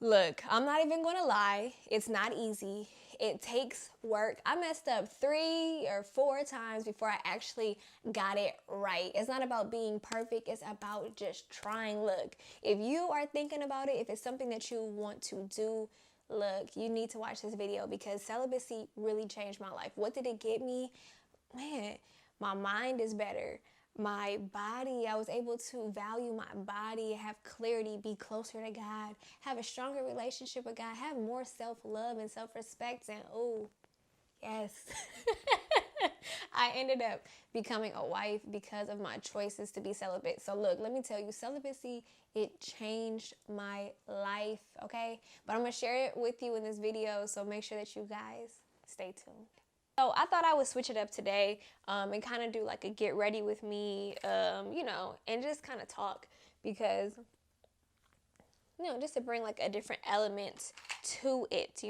Look, I'm not even gonna lie, it's not easy. It takes work. I messed up 3 or 4 times before I actually got it right. It's not about being perfect, it's about just trying. Look, if you are thinking about it, if it's something that you want to do, look, you need to watch this video because celibacy really changed my life. What did it get me? Man, my mind is better. My body, I was able to value my body, have clarity, be closer to God, have a stronger relationship with God, have more self-love and self-respect, and oh, yes. I ended up becoming a wife because of my choices to be celibate. So look, let me tell you, celibacy, it changed my life, okay? But I'm gonna share it with you in this video, so make sure that you guys stay tuned. So I thought I would switch it up today and kind of do like a get ready with me, and just kind of talk because, just to bring like a different element to it,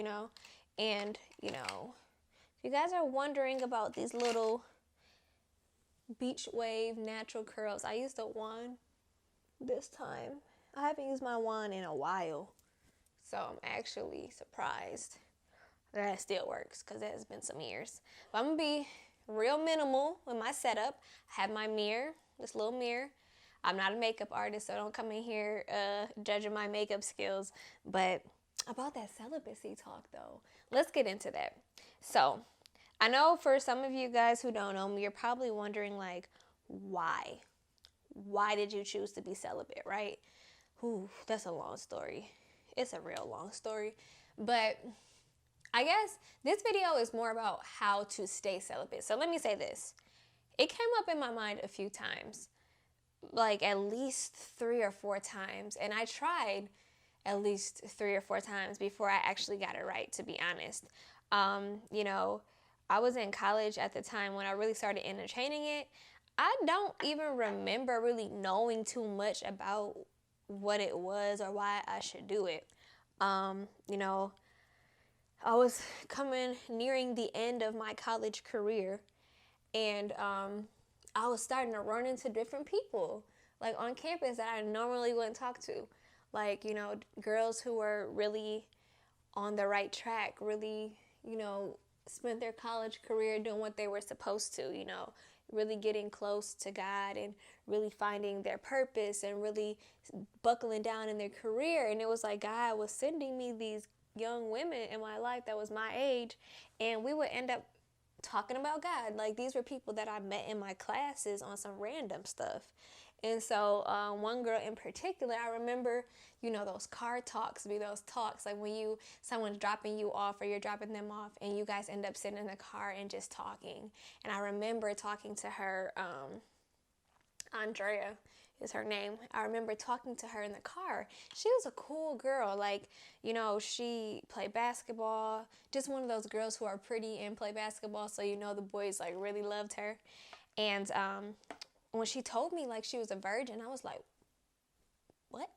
And, if you guys are wondering about these little beach wave natural curls, I used a wand this time. I haven't used my wand in a while, so I'm actually surprised that still works because it has been some years. But I'm gonna be real minimal with my setup. I have my mirror, this little mirror. I'm not a makeup artist, so don't come in here judging my makeup skills. But about that celibacy talk though, let's get into that. So I know for some of you guys who don't know me, you're probably wondering like, why? Why did you choose to be celibate, right? Ooh, that's a long story. It's a real long story. But I guess this video is more about how to stay celibate. So let me say this. It came up in my mind a few times, like at least 3 or 4 times. And I tried at least 3 or 4 times before I actually got it right, to be honest. I was in college at the time when I really started entertaining it. I don't even remember really knowing too much about what it was or why I should do it. I was nearing the end of my college career, and I was starting to run into different people, like on campus that I normally wouldn't talk to. Like, girls who were really on the right track, really, spent their college career doing what they were supposed to, really getting close to God and really finding their purpose and really buckling down in their career. And it was like God was sending me these young women in my life that was my age, and we would end up talking about God. Like, these were people that I met in my classes on some random stuff. And so one girl in particular, I remember, those car talks be those talks like when someone's dropping you off or you're dropping them off and you guys end up sitting in the car and just talking. And I remember talking to her, Andrea is her name. I remember talking to her in the car. She was a cool girl. Like, she played basketball. Just one of those girls who are pretty and play basketball. So, the boys like really loved her. And when she told me like she was a virgin, I was like, what?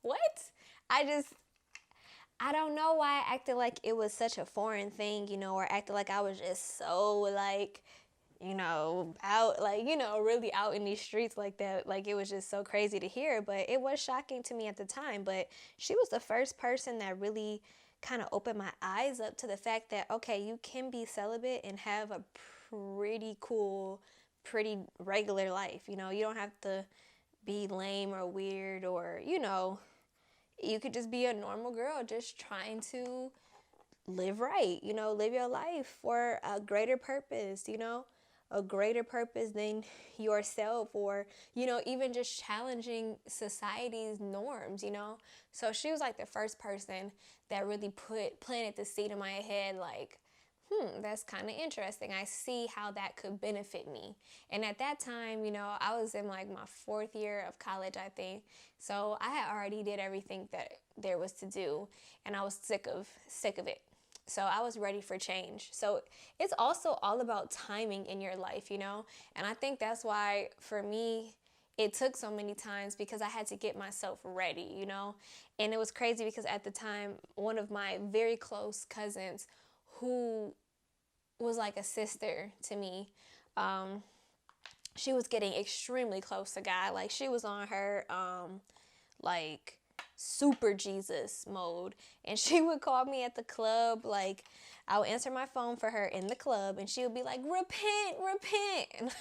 What? I don't know why I acted like it was such a foreign thing, or acted like I was just so like, out, like, really out in these streets like that. Like, it was just so crazy to hear, but it was shocking to me at the time. But she was the first person that really kind of opened my eyes up to the fact that, okay, you can be celibate and have a pretty cool, pretty regular life. You don't have to be lame or weird or, you could just be a normal girl just trying to live right, live your life for a greater purpose, a greater purpose than yourself, or, even just challenging society's norms, So she was like the first person that really planted the seed in my head, like, that's kind of interesting. I see how that could benefit me. And at that time, I was in like my 4th year of college, I think. So I had already did everything that there was to do, and I was sick of it. So I was ready for change. So it's also all about timing in your life, And I think that's why for me, it took so many times because I had to get myself ready, And it was crazy because at the time, one of my very close cousins who was like a sister to me, she was getting extremely close to God. Like, she was on her, like, super Jesus mode. And she would call me at the club. Like, I would answer my phone for her in the club, and she would be like, repent, repent.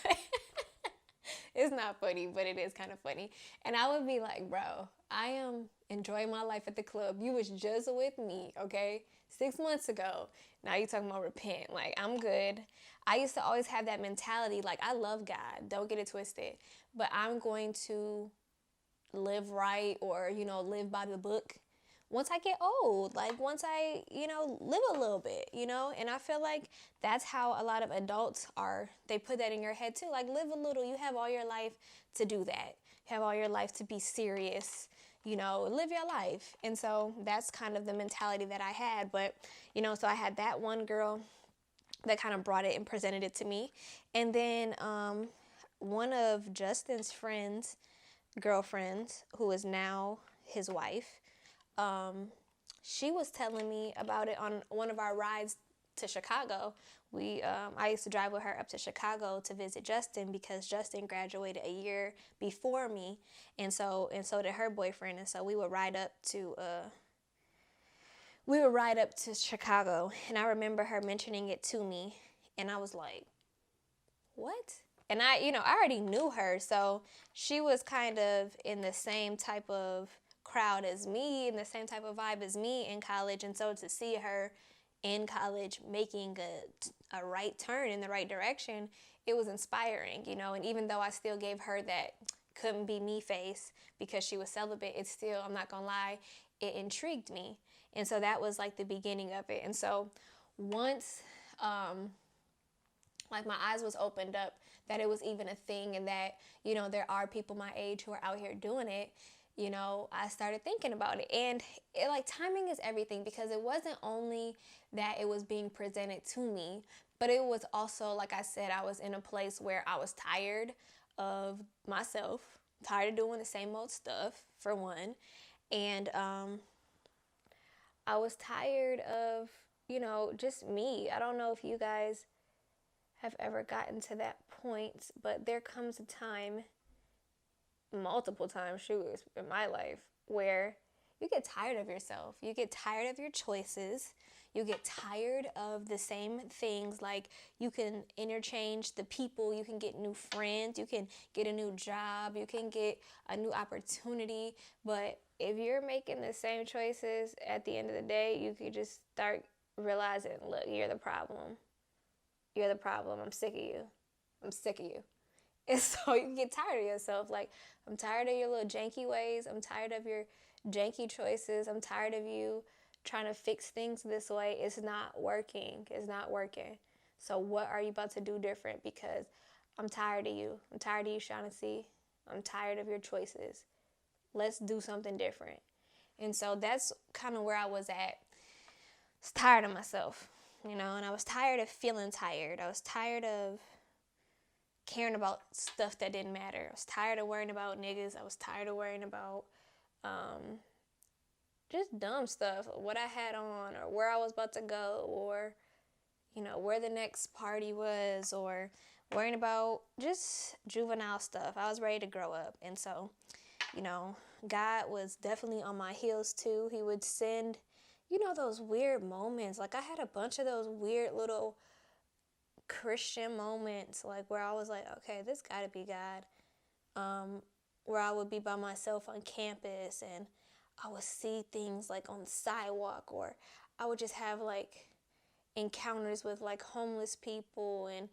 It's not funny, but it is kind of funny. And I would be like, bro, I am enjoying my life at the club. You was just with me, okay? 6 months ago. Now you talking about repent. Like, I'm good. I used to always have that mentality. Like, I love God. Don't get it twisted. But I'm going to live right, or, live by the book once I get old, like once I, live a little bit, and I feel like that's how a lot of adults are. They put that in your head too, like, live a little. You have all your life to do that. You have all your life to be serious, live your life. And so that's kind of the mentality that I had. But, so I had that one girl that kind of brought it and presented it to me. And then one of Justin's girlfriends, who is now his wife, she was telling me about it on one of our rides to Chicago. I used to drive with her up to Chicago to visit Justin, because Justin graduated a year before me, and so did her boyfriend. And so we would ride up to Chicago, and I remember her mentioning it to me, and I was like, what? And I already knew her, so she was kind of in the same type of crowd as me, and the same type of vibe as me in college. And so to see her in college making a right turn in the right direction, it was inspiring, and even though I still gave her that couldn't be me face because she was celibate, it's still, I'm not gonna lie, it intrigued me. And so that was like the beginning of it. And so once like my eyes was opened up that it was even a thing, and that, there are people my age who are out here doing it, I started thinking about it. And timing is everything, because it wasn't only that it was being presented to me, but it was also, like I said, I was in a place where I was tired of myself, tired of doing the same old stuff, for one. And I was tired of, just me. I don't know if you guys have ever gotten to that point, but there comes a time, multiple times, in my life, where you get tired of yourself. You get tired of your choices. You get tired of the same things. Like, you can interchange the people. You can get new friends. You can get a new job. You can get a new opportunity. But if you're making the same choices, at the end of the day, you could just start realizing, look, you're the problem. You're the problem. I'm sick of you. I'm sick of you. And so you get tired of yourself. Like, I'm tired of your little janky ways. I'm tired of your janky choices. I'm tired of you trying to fix things this way. It's not working. It's not working. So what are you about to do different? Because I'm tired of you. I'm tired of you, Shanacee. I'm tired of your choices. Let's do something different. And so that's kind of where I was at. I was tired of myself, and I was tired of feeling tired. I was tired of caring about stuff that didn't matter. I was tired of worrying about niggas. I was tired of worrying about just dumb stuff, what I had on, or where I was about to go, or where the next party was, or worrying about just juvenile stuff. I was ready to grow up. And so God was definitely on my heels too. He would send those weird moments. Like, I had a bunch of those weird little Christian moments, like, where I was like, okay, this gotta be God. Where I would be by myself on campus, and I would see things like on the sidewalk, or I would just have like encounters with like homeless people, and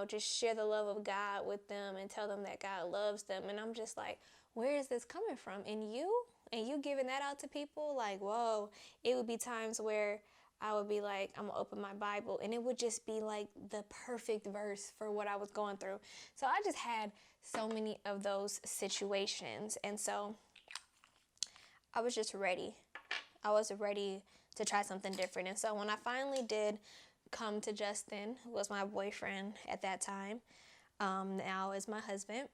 just share the love of God with them and tell them that God loves them. And I'm just like, where is this coming from? And you giving that out to people? Like, whoa. It would be times where I would be like, I'm gonna open my Bible, and it would just be like the perfect verse for what I was going through. So I just had so many of those situations. And so I was just ready. I was ready to try something different. And so when I finally did come to Justin, who was my boyfriend at that time, now is my husband,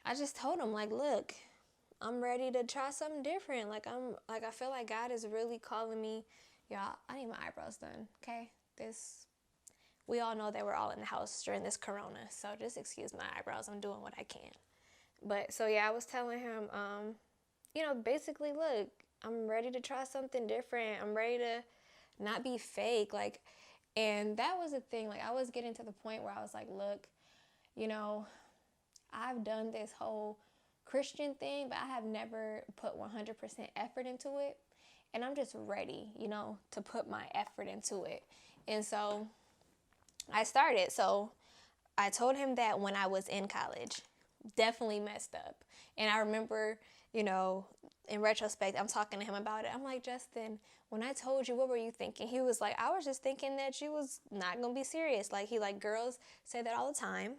I just told him, like, look, I'm ready to try something different. I feel like God is really calling me. Y'all, I need my eyebrows done, okay? We all know that we're all in the house during this corona, so just excuse my eyebrows. I'm doing what I can. But, so yeah, I was telling him, basically, look, I'm ready to try something different. I'm ready to not be fake. Like, and that was the thing. Like, I was getting to the point where I was like, look, you know, I've done this whole Christian thing, but I have never put 100% effort into it. And I'm just ready, to put my effort into it. And so I started. So I told him that when I was in college. Definitely messed up. And I remember, in retrospect, I'm talking to him about it. I'm like, Justin, when I told you, what were you thinking? He was like, I was just thinking that you was not going to be serious. Like, girls say that all the time.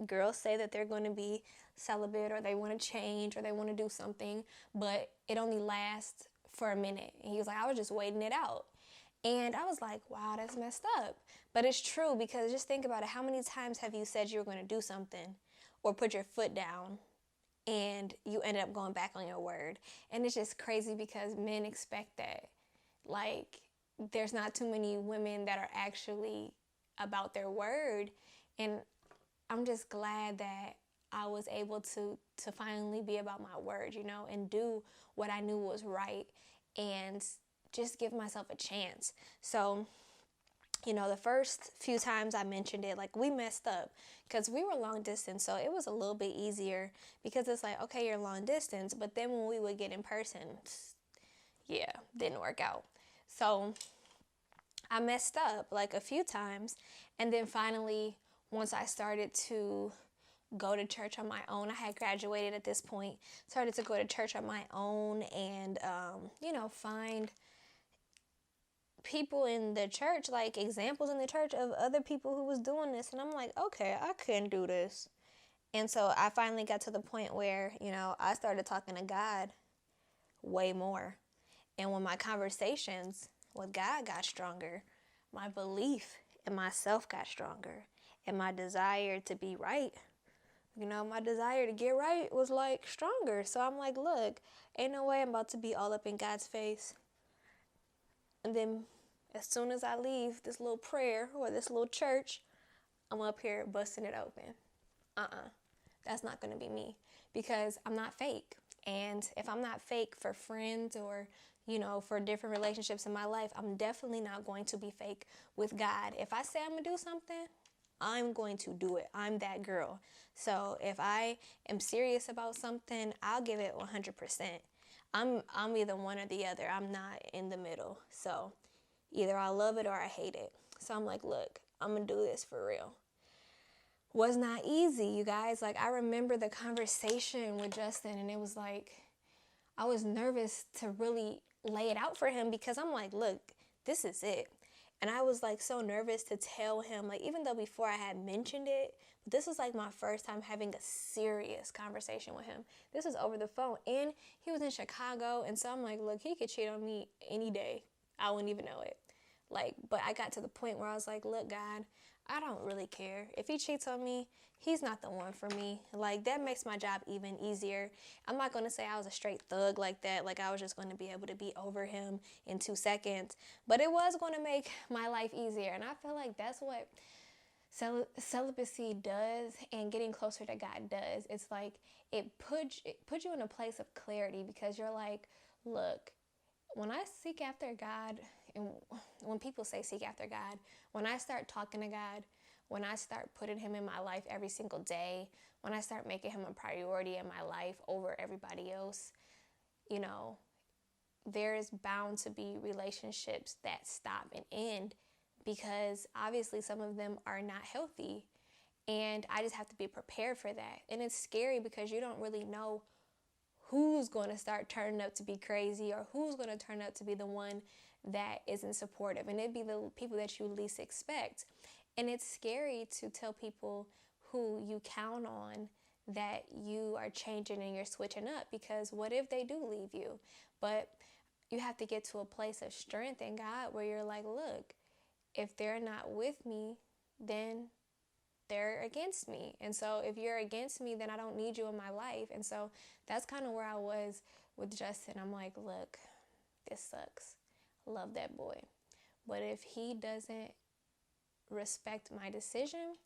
Girls say that they're going to be celibate or they want to change or they want to do something, but it only lasts for a minute. And he was like, I was just waiting it out. And I was like, wow, that's messed up. But it's true, because just think about it. How many times have you said you were going to do something or put your foot down and you ended up going back on your word? And it's just crazy because men expect that. Like, there's not too many women that are actually about their word. And I'm just glad that I was able to finally be about my word, and do what I knew was right and just give myself a chance. So, the first few times I mentioned it, like, we messed up because we were long distance. So it was a little bit easier because it's like, okay, you're long distance. But then when we would get in person, yeah, didn't work out. So I messed up like a few times. And then finally, once I started to go to church on my own, I had graduated at this point, started to go to church on my own and, find people in the church, like examples in the church of other people who was doing this. And I'm like, okay, I couldn't do this. And so I finally got to the point where, I started talking to God way more. And when my conversations with God got stronger, my belief in myself got stronger. And my desire to be right, my desire to get right was like stronger. So I'm like, look, ain't no way I'm about to be all up in God's face. And then as soon as I leave this little prayer or this little church, I'm up here busting it open. That's not going to be me, because I'm not fake. And if I'm not fake for friends or, for different relationships in my life, I'm definitely not going to be fake with God. If I say I'm going to do something, I'm going to do it. I'm that girl. So if I am serious about something, I'll give it 100%. I'm either one or the other. I'm not in the middle. So either I love it or I hate it. So I'm like, look, I'm going to do this for real. Was not easy, you guys. Like, I remember the conversation with Justin, and it was like, I was nervous to really lay it out for him, because I'm like, look, this is it. And I was like so nervous to tell him, like, even though before I had mentioned it, this was like my first time having a serious conversation with him. This was over the phone, and he was in Chicago. And so I'm like, look, he could cheat on me any day. I wouldn't even know it. Like, but I got to the point where I was like, look, God, I don't really care. If he cheats on me, he's not the one for me. Like, that makes my job even easier. I'm not going to say I was a straight thug like that. Like, I was just going to be able to be over him in 2 seconds. But it was going to make my life easier. And I feel like that's what celibacy does, and getting closer to God does. It's like it puts you in a place of clarity, because you're like, look, when I seek after God, and when people say seek after God, when I start talking to God, when I start putting him in my life every single day, when I start making him a priority in my life over everybody else, there is bound to be relationships that stop and end, because obviously some of them are not healthy. And I just have to be prepared for that. And it's scary because you don't really know who's going to start turning up to be crazy, or who's going to turn up to be the one that isn't supportive. And it'd be the people that you least expect. And it's scary to tell people who you count on that you are changing and you're switching up, because what if they do leave you? But you have to get to a place of strength in God where you're like, look, if they're not with me, then they're against me. And so if you're against me, then I don't need you in my life. And so that's kind of where I was with Justin. I'm like, look, this sucks. Love that boy. But if he doesn't respect my decision,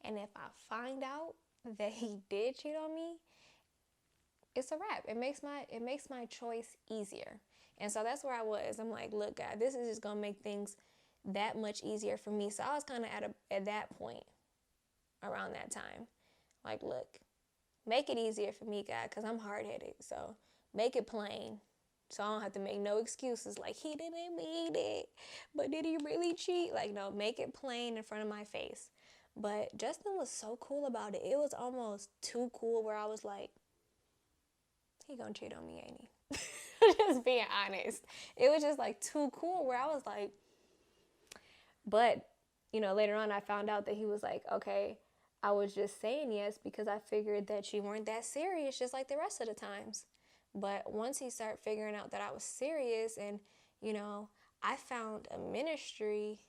and if I find out that he did cheat on me, it's a wrap. It makes my choice easier. And so that's where I was. I'm like, look, God, this is just gonna make things that much easier for me. So I was kind of at that point around that time. Like, look, make it easier for me, God, because I'm hard-headed. So make it plain. So I don't have to make no excuses like, he didn't mean it, but did he really cheat? Like, no, make it plain in front of my face. But Justin was so cool about it. It was almost too cool where I was like, he gonna cheat on me, ain't he? Just being honest. It was just like too cool where I was like, but, you know, later on I found out that he was like, okay, I was just saying yes because I figured that you weren't that serious just like the rest of the times. But once he started figuring out that I was serious and, you know, I found a ministry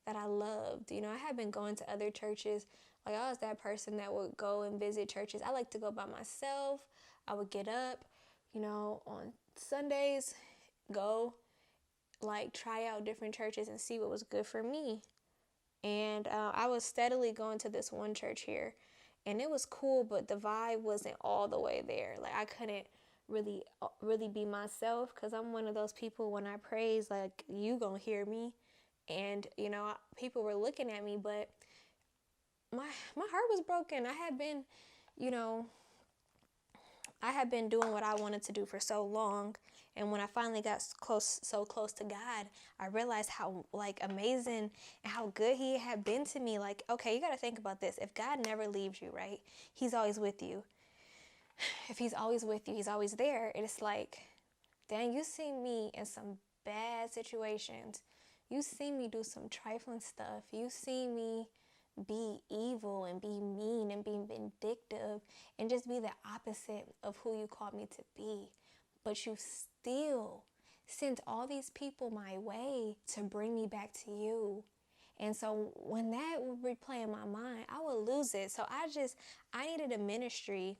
that I loved. You know, I had been going to other churches. Like, I was that person that would go and visit churches. I like to go by myself. I would get up, you know, on Sundays, go, like, try out different churches and see what was good for me. And I was steadily going to this one church here. And it was cool, but the vibe wasn't all the way there. Like, I couldn't really be myself because I'm one of those people when I praise, like, you gonna hear me. And, you know, people were looking at me, but my heart was broken. I had been, you know, doing what I wanted to do for so long. And when I finally got so close to God, I realized how, like, amazing and how good he had been to me. Like, okay, you got to think about this. If God never leaves you, right? He's always with you. If he's always with you, he's always there. It's like, dang, you see me in some bad situations. You see me do some trifling stuff. You see me be evil and be mean and be vindictive and just be the opposite of who you called me to be. But you still sent all these people my way to bring me back to you. And so when that would replay in my mind, I would lose it. So I needed a ministry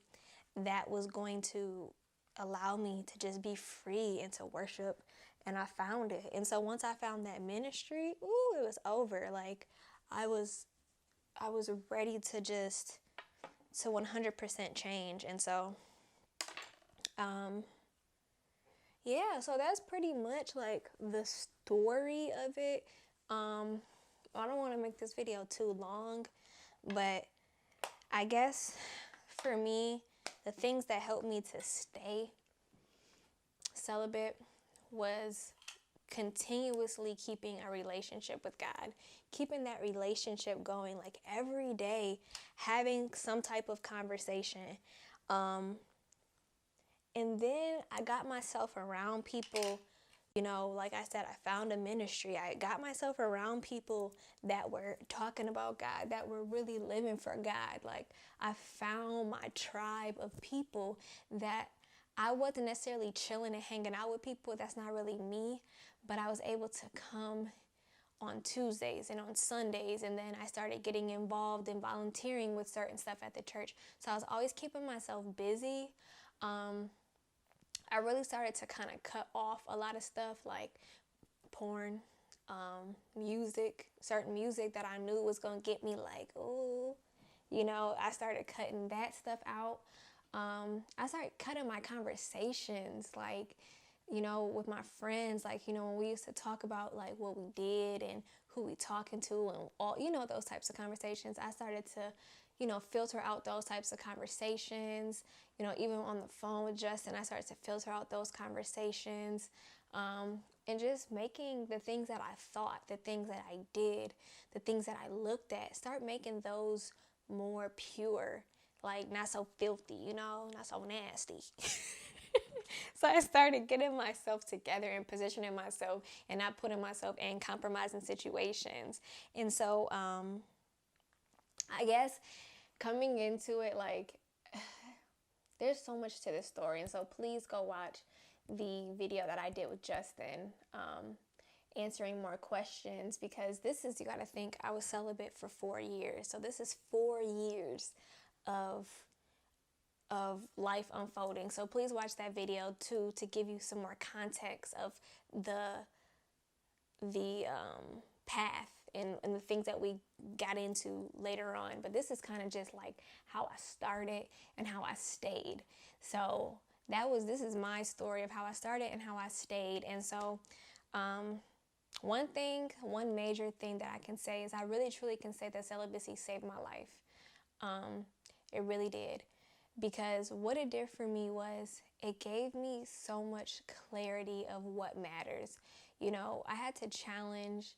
that was going to allow me to just be free and to worship. And I found it. And so once I found that ministry, it was over. Like, I was ready to 100% change. And so, yeah, so that's pretty much like the story of it. I don't want to make this video too long, but I guess for me, the things that helped me to stay celibate was continuously keeping a relationship with God, keeping that relationship going, like every day, having some type of conversation. And then I got myself around people, you know, like I said, I found a ministry. I got myself around people that were talking about God, that were really living for God. Like, I found my tribe of people that I wasn't necessarily chilling and hanging out with people. That's not really me. But I was able to come on Tuesdays and on Sundays. And then I started getting involved in volunteering with certain stuff at the church. So I was always keeping myself busy. I really started to kind of cut off a lot of stuff like porn, music, certain music that I knew was going to get me like, ooh, you know, I started cutting that stuff out. I started cutting my conversations, like, you know, with my friends, like, you know, when we used to talk about like what we did and who we talking to and all, you know, those types of conversations. I started to, you know, filter out those types of conversations. You know, even on the phone with Justin, I started to filter out those conversations, and just making the things that I thought, the things that I did, the things that I looked at, start making those more pure, like not so filthy, you know, not so nasty. So I started getting myself together and positioning myself and not putting myself in compromising situations. And so, I guess coming into it, like, there's so much to this story. And so please go watch the video that I did with Justin, answering more questions, because this is, you got to think, I was celibate for 4 years. So this is 4 years of life unfolding. So please watch that video too, to give you some more context of the path and the things that we got into later on. But this is kind of just like how I started and how I stayed. So this is my story of how I started and how I stayed. And so one major thing that I can say is I really truly can say that celibacy saved my life. It really did. Because what it did for me was it gave me so much clarity of what matters. You know, I had to challenge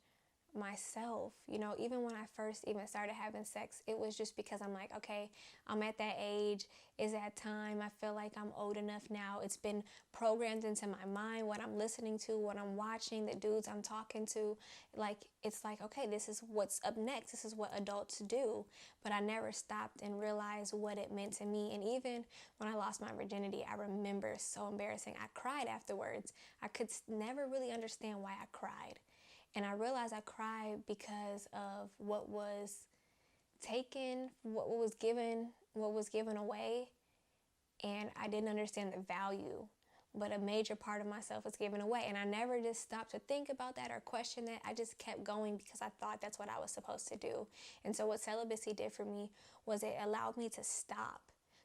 myself, you know, even when I first even started having sex, it was just because I'm like, okay, I'm at that age, is that time, I feel like I'm old enough now, it's been programmed into my mind, what I'm listening to, what I'm watching, the dudes I'm talking to, like, it's like, okay, this is what's up next, this is what adults do, but I never stopped and realized what it meant to me. And even when I lost my virginity, I remember, so embarrassing, I cried afterwards. I could never really understand why I cried. And I realized I cried because of what was taken, what was given away, and I didn't understand the value. But a major part of myself was given away, and I never just stopped to think about that or question that. I just kept going because I thought that's what I was supposed to do. And so what celibacy did for me was it allowed me to stop,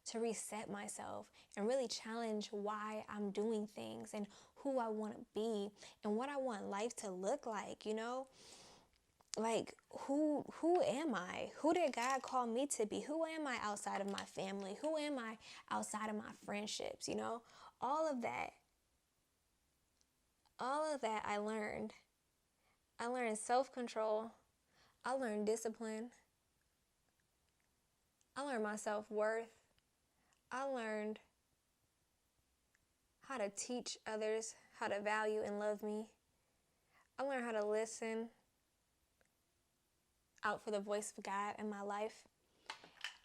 to reset myself and really challenge why I'm doing things and who I want to be and what I want life to look like, you know? Like, who am I? Who did God call me to be? Who am I outside of my family? Who am I outside of my friendships, you know? All of that I learned. I learned self-control. I learned discipline. I learned my self-worth. I learned how to teach others how to value and love me. I learned how to listen out for the voice of God in my life.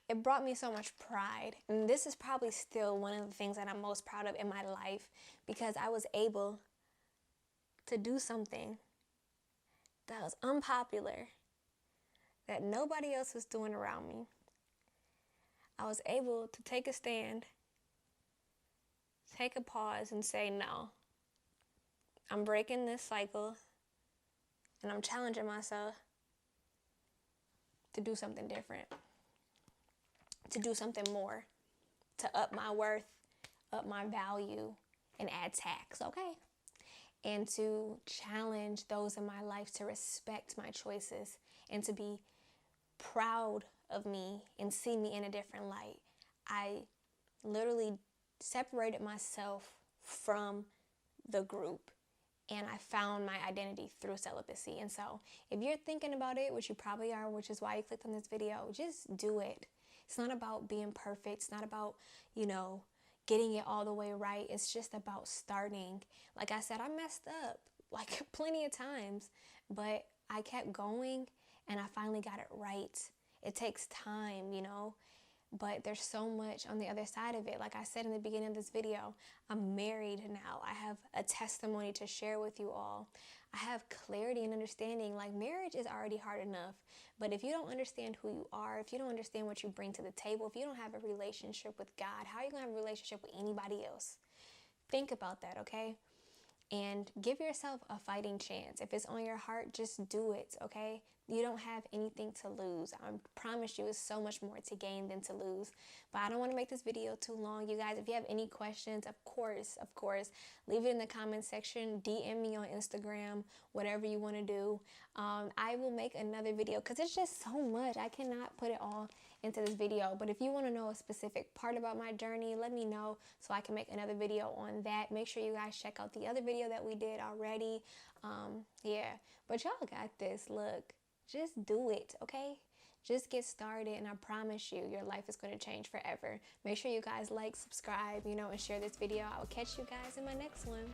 It brought me so much pride. And this is probably still one of the things that I'm most proud of in my life, because I was able to do something that was unpopular, that nobody else was doing around me. I was able to take a stand, take a pause and say, no, I'm breaking this cycle and I'm challenging myself to do something different, to do something more, to up my worth, up my value, and add tax, okay? And to challenge those in my life to respect my choices and to be proud of me and see me in a different light. I literally separated myself from the group, and I found my identity through celibacy. And so if you're thinking about it, which you probably are, which is why you clicked on this video, just do it. It's not about being perfect. It's not about, you know, getting it all the way right. It's just about starting. Like I said, I messed up like plenty of times, but I kept going and I finally got it right. It takes time, you know, but there's so much on the other side of it. Like I said in the beginning of this video, I'm married now. I have a testimony to share with you all. I have clarity and understanding. Like, marriage is already hard enough, but if you don't understand who you are, if you don't understand what you bring to the table, if you don't have a relationship with God, how are you going to have a relationship with anybody else? Think about that, okay? And give yourself a fighting chance. If it's on your heart, just do it, okay? You don't have anything to lose. I promise you, it's so much more to gain than to lose. But I don't want to make this video too long. You guys, if you have any questions, of course, leave it in the comment section. DM me on Instagram, whatever you want to do. I will make another video because it's just so much. I cannot put it all into this video. But if you want to know a specific part about my journey, let me know so I can make another video on that. Make sure you guys check out the other video that we did already. Yeah, but y'all got this. Look, just do it, okay? Just get started, and I promise you, your life is going to change forever. Make sure you guys like, subscribe, you know, and share this video. I will catch you guys in my next one.